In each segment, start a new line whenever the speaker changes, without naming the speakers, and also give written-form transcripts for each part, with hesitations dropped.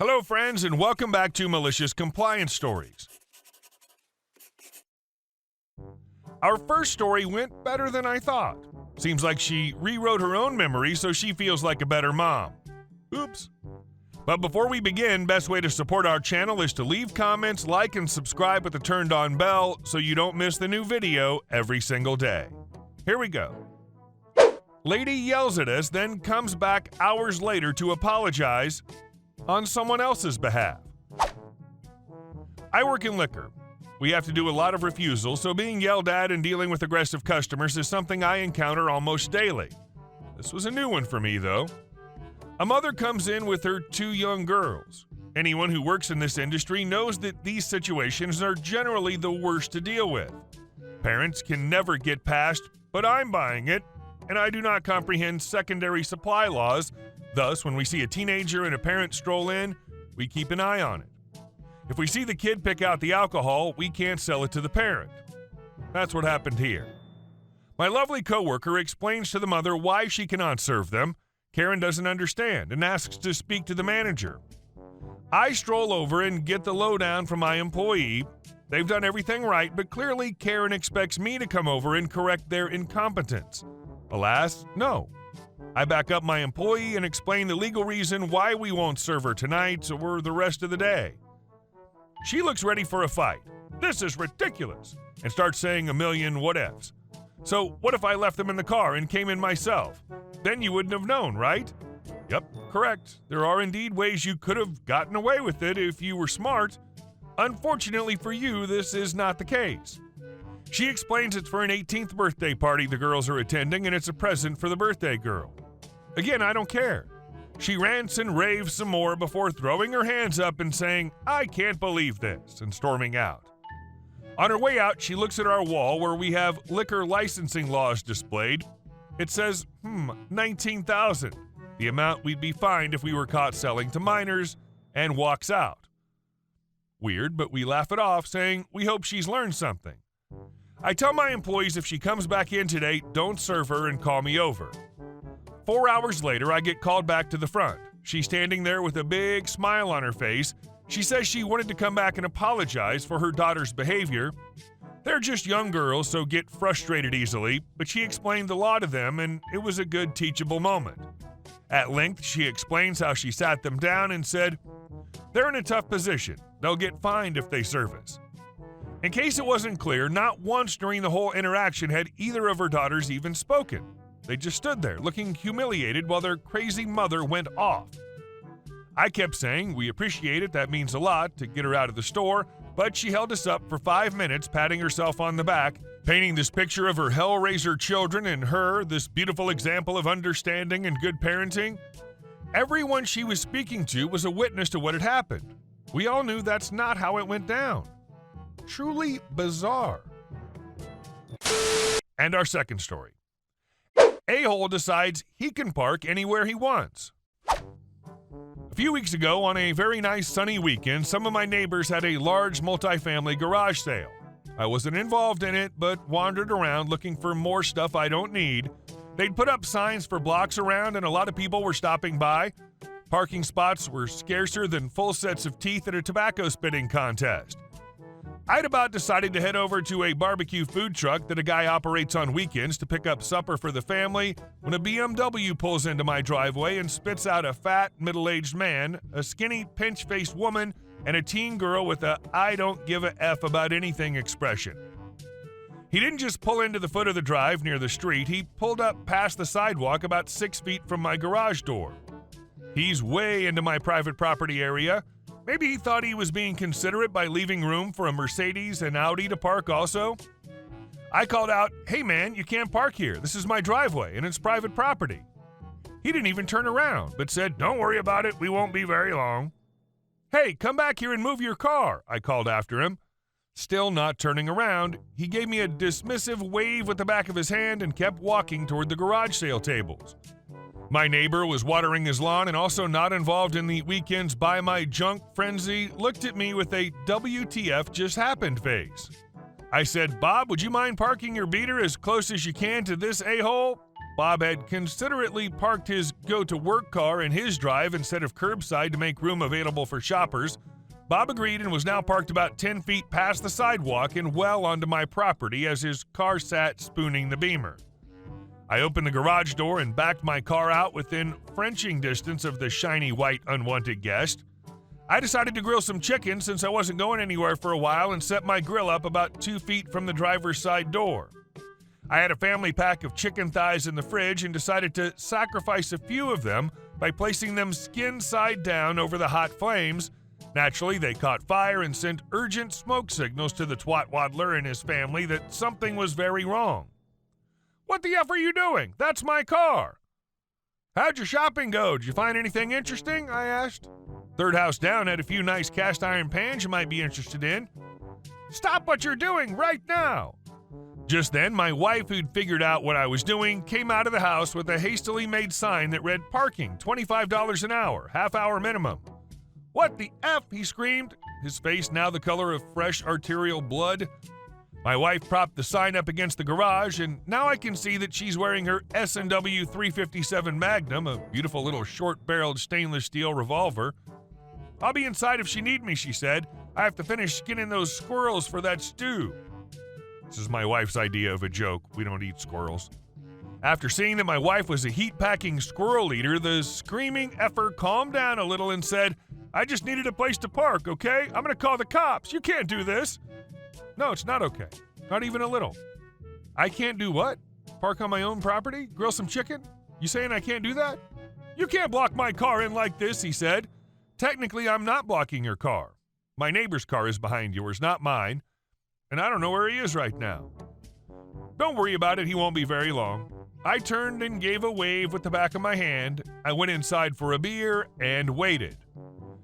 Hello, friends, and welcome back to Malicious Compliance Stories. Our first story went better than I thought. Seems like she rewrote her own memory so she feels like a better mom. Oops. But before we begin, best way to support our channel is to leave comments, like, and subscribe with the turned-on bell so you don't miss the new video every single day. Here we go. Lady yells at us, then comes back hours later to apologize on someone else's behalf. I work in liquor. We have to do a lot of refusals, so being yelled at and dealing with aggressive customers is something I encounter almost daily. This was a new one for me, though. A mother comes in with her 2 young girls. Anyone who works in this industry knows that these situations are generally the worst to deal with. Parents can never get past, but I'm buying it, and I do not comprehend secondary supply laws. Thus, when we see a teenager and a parent stroll in, we keep an eye on it. If we see the kid pick out the alcohol, we can't sell it to the parent. That's what happened here. My lovely coworker explains to the mother why she cannot serve them. Karen doesn't understand and asks to speak to the manager. I stroll over and get the lowdown from my employee. They've done everything right, but clearly Karen expects me to come over and correct their incompetence. Alas, no. I back up my employee and explain the legal reason why we won't serve her tonight or the rest of the day. She looks ready for a fight. This is ridiculous, and starts saying a million what-ifs. So what if I left them in the car and came in myself? Then you wouldn't have known, right? Yep, correct. There are indeed ways you could have gotten away with it if you were smart. Unfortunately for you, this is not the case. She explains it's for an 18th birthday party the girls are attending, and it's a present for the birthday girl. Again, I don't care. She rants and raves some more before throwing her hands up and saying, "I can't believe this," and storming out. On her way out, she looks at our wall where we have liquor licensing laws displayed. It says, 19,000, the amount we'd be fined if we were caught selling to minors, and walks out. Weird, but we laugh it off, saying we hope she's learned something. I tell my employees if she comes back in today, don't serve her and call me over. 4 hours later, I get called back to the front. She's standing there with a big smile on her face. She says she wanted to come back and apologize for her daughter's behavior. They're just young girls, so get frustrated easily, but she explained the law to them, and it was a good teachable moment. At length, she explains how she sat them down and said, "They're in a tough position. They'll get fined if they serve us." In case it wasn't clear, not once during the whole interaction had either of her daughters even spoken. They just stood there, looking humiliated while their crazy mother went off. I kept saying, "We appreciate it, that means a lot," to get her out of the store, but she held us up for 5 minutes, patting herself on the back, painting this picture of her Hellraiser children and her, this beautiful example of understanding and good parenting. Everyone she was speaking to was a witness to what had happened. We all knew that's not how it went down. Truly bizarre. And our second story. Ahole decides he can park anywhere he wants. A few weeks ago, on a very nice sunny weekend, some of my neighbors had a large multifamily garage sale. I wasn't involved in it, but wandered around looking for more stuff I don't need. They'd put up signs for blocks around, and a lot of people were stopping by. Parking spots were scarcer than full sets of teeth at a tobacco spitting contest. I'd about decided to head over to a barbecue food truck that a guy operates on weekends to pick up supper for the family when a BMW pulls into my driveway and spits out a fat, middle-aged man, a skinny, pinch-faced woman, and a teen girl with a "I don't give a F about anything" expression. He didn't just pull into the foot of the drive near the street, he pulled up past the sidewalk about 6 feet from my garage door. He's way into my private property area. Maybe he thought he was being considerate by leaving room for a Mercedes and Audi to park also. I called out, "Hey man, you can't park here. This is my driveway and it's private property." He didn't even turn around, but said, "Don't worry about it, we won't be very long." "Hey, come back here and move your car," I called after him. Still not turning around, he gave me a dismissive wave with the back of his hand and kept walking toward the garage sale tables. My neighbor was watering his lawn and also not involved in the weekend's buy my junk frenzy, looked at me with a WTF just happened face. I said, "Bob, would you mind parking your beater as close as you can to this a-hole?" Bob had considerately parked his go-to-work car in his drive instead of curbside to make room available for shoppers. Bob agreed and was now parked about 10 feet past the sidewalk and well onto my property as his car sat spooning the Beamer. I opened the garage door and backed my car out within Frenching distance of the shiny white unwanted guest. I decided to grill some chicken since I wasn't going anywhere for a while and set my grill up about 2 feet from the driver's side door. I had a family pack of chicken thighs in the fridge and decided to sacrifice a few of them by placing them skin side down over the hot flames. Naturally, they caught fire and sent urgent smoke signals to the twat waddler and his family that something was very wrong. "What the F are you doing? That's my car." "How'd your shopping go? Did you find anything interesting?" I asked. "Third house down had a few nice cast iron pans you might be interested in." "Stop what you're doing right now." Just then, my wife, who'd figured out what I was doing, came out of the house with a hastily made sign that read parking, $25 an hour, half-hour minimum. "What the F?" he screamed, his face now the color of fresh arterial blood. My wife propped the sign up against the garage, and now I can see that she's wearing her S&W 357 Magnum, a beautiful little short-barreled stainless steel revolver. "I'll be inside if she need me," she said. "I have to finish skinning those squirrels for that stew." This is my wife's idea of a joke. We don't eat squirrels. After seeing that my wife was a heat-packing squirrel eater, the screaming effer calmed down a little and said, "I just needed a place to park, okay? I'm gonna call the cops. You can't do this." "No, it's not okay. Not even a little." "I can't do what? Park on my own property? Grill some chicken? You saying I can't do that?" "You can't block my car in like this," he said. "Technically, I'm not blocking your car. My neighbor's car is behind yours, not mine. And I don't know where he is right now." "Don't worry about it, he won't be very long." I turned and gave a wave with the back of my hand. I went inside for a beer and waited.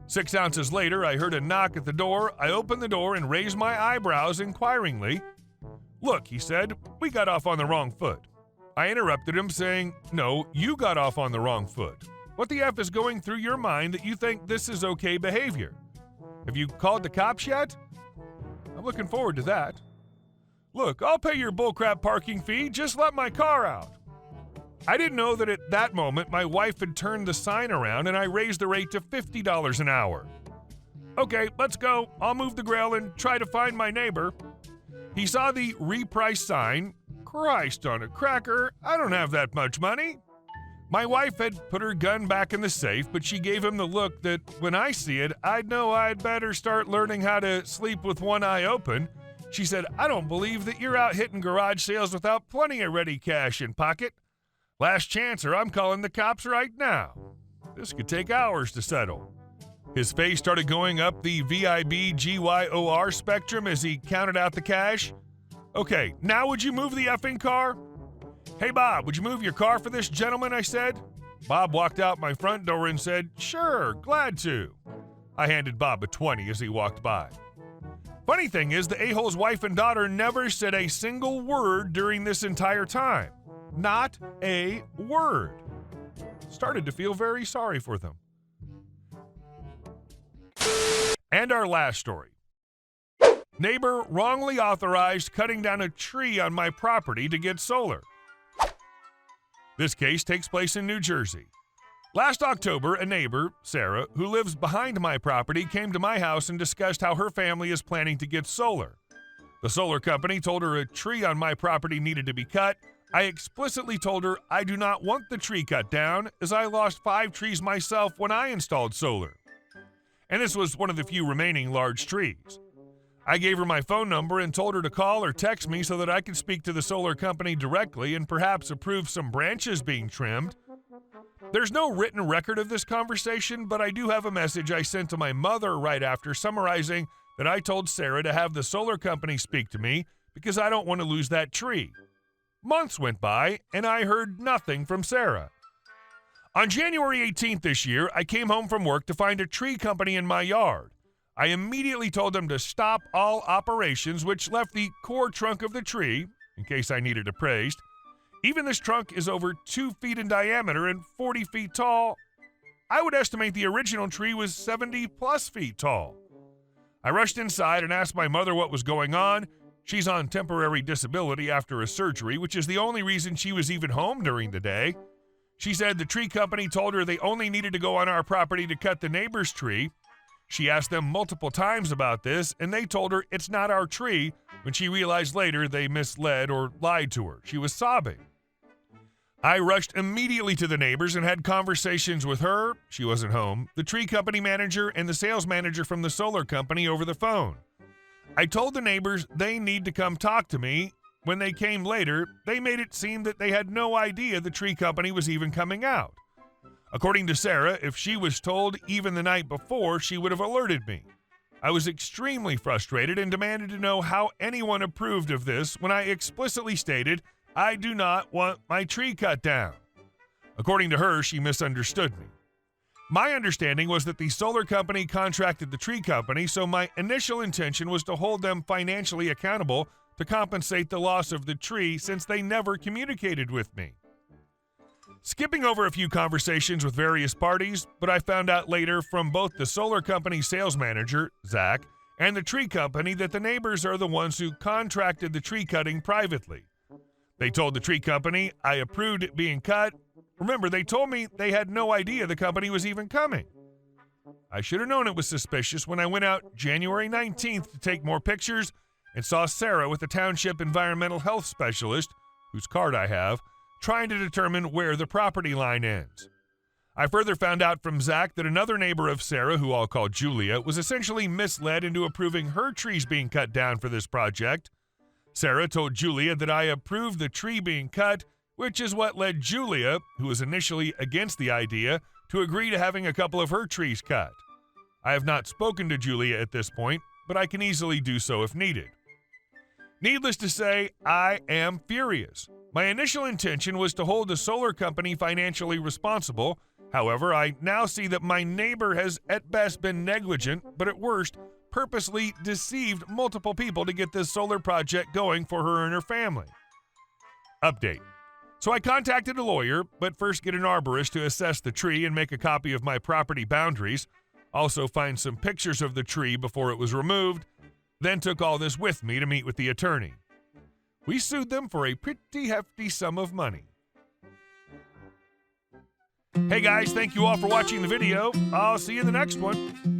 6 ounces later, I heard a knock at the door. I opened the door and raised my eyebrows inquiringly. "Look," he said, "we got off on the wrong foot." I interrupted him, saying, "No, you got off on the wrong foot. What the F is going through your mind that you think this is okay behavior? Have you called the cops yet?" "I'm looking forward to that." "Look, I'll pay your bullcrap parking fee. Just let my car out." I didn't know that at that moment my wife had turned the sign around and I raised the rate to $50 an hour. "Okay, let's go. I'll move the grill and try to find my neighbor." He saw the reprice sign. Christ on a cracker, I don't have that much money. My wife had put her gun back in the safe, but she gave him the look that when I see it, I'd know I'd better start learning how to sleep with one eye open. She said, "I don't believe that you're out hitting garage sales without plenty of ready cash in pocket. Last chance or I'm calling the cops right now. This could take hours to settle." His face started going up the VIB-GYOR spectrum as he counted out the cash. "Okay, now would you move the effing car?" "Hey, Bob, would you move your car for this gentleman?" I said. Bob walked out my front door and said, "Sure, glad to." I handed Bob a 20 as he walked by. Funny thing is, the a-hole's wife and daughter never said a single word during this entire time. Not a word. Started to feel very sorry for them. And our last story. Neighbor wrongly authorized cutting down a tree on my property to get solar. This case takes place in New Jersey. Last October, a neighbor, Sarah, who lives behind my property, came to my house and discussed how her family is planning to get solar. The solar company told her a tree on my property needed to be cut. I explicitly told her I do not want the tree cut down, as I lost 5 trees myself when I installed solar. And this was one of the few remaining large trees. I gave her my phone number and told her to call or text me so that I could speak to the solar company directly and perhaps approve some branches being trimmed. There's no written record of this conversation, but I do have a message I sent to my mother right after summarizing that I told Sarah to have the solar company speak to me because I don't want to lose that tree. Months went by, and I heard nothing from Sarah. On January 18th this year, I came home from work to find a tree company in my yard. I immediately told them to stop all operations, which left the core trunk of the tree, in case I needed appraised. Even this trunk is over 2 feet in diameter and 40 feet tall. I would estimate the original tree was 70 plus feet tall. I rushed inside and asked my mother what was going on. She's on temporary disability after a surgery, which is the only reason she was even home during the day. She said the tree company told her they only needed to go on our property to cut the neighbor's tree. She asked them multiple times about this, and they told her it's not our tree, when she realized later they misled or lied to her. She was sobbing. I rushed immediately to the neighbors and had conversations with her, she wasn't home, the tree company manager, and the sales manager from the solar company over the phone. I told the neighbors they need to come talk to me. When they came later, they made it seem that they had no idea the tree company was even coming out. According to Sarah, if she was told even the night before, she would have alerted me. I was extremely frustrated and demanded to know how anyone approved of this when I explicitly stated I do not want my tree cut down. According to her, she misunderstood me. My understanding was that the solar company contracted the tree company, so my initial intention was to hold them financially accountable to compensate the loss of the tree since they never communicated with me. Skipping over a few conversations with various parties, but I found out later from both the solar company sales manager, Zach, and the tree company that the neighbors are the ones who contracted the tree cutting privately. They told the tree company I approved it being cut. Remember, they told me they had no idea the company was even coming. I should have known it was suspicious when I went out January 19th to take more pictures and saw Sarah with the township environmental health specialist, whose card I have, trying to determine where the property line ends. I further found out from Zach that another neighbor of Sarah, who I'll call Julia, was essentially misled into approving her trees being cut down for this project. Sarah told Julia that I approved the tree being cut, which is what led Julia, who was initially against the idea, to agree to having a couple of her trees cut. I have not spoken to Julia at this point, but I can easily do so if needed. Needless to say, I am furious. My initial intention was to hold the solar company financially responsible. However, I now see that my neighbor has at best been negligent, but at worst, purposely deceived multiple people to get this solar project going for her and her family. Update. So I contacted a lawyer, but first get an arborist to assess the tree and make a copy of my property boundaries. Also find some pictures of the tree before it was removed. Then took all this with me to meet with the attorney. We sued them for a pretty hefty sum of money. Hey guys, thank you all for watching the video. I'll see you in the next one.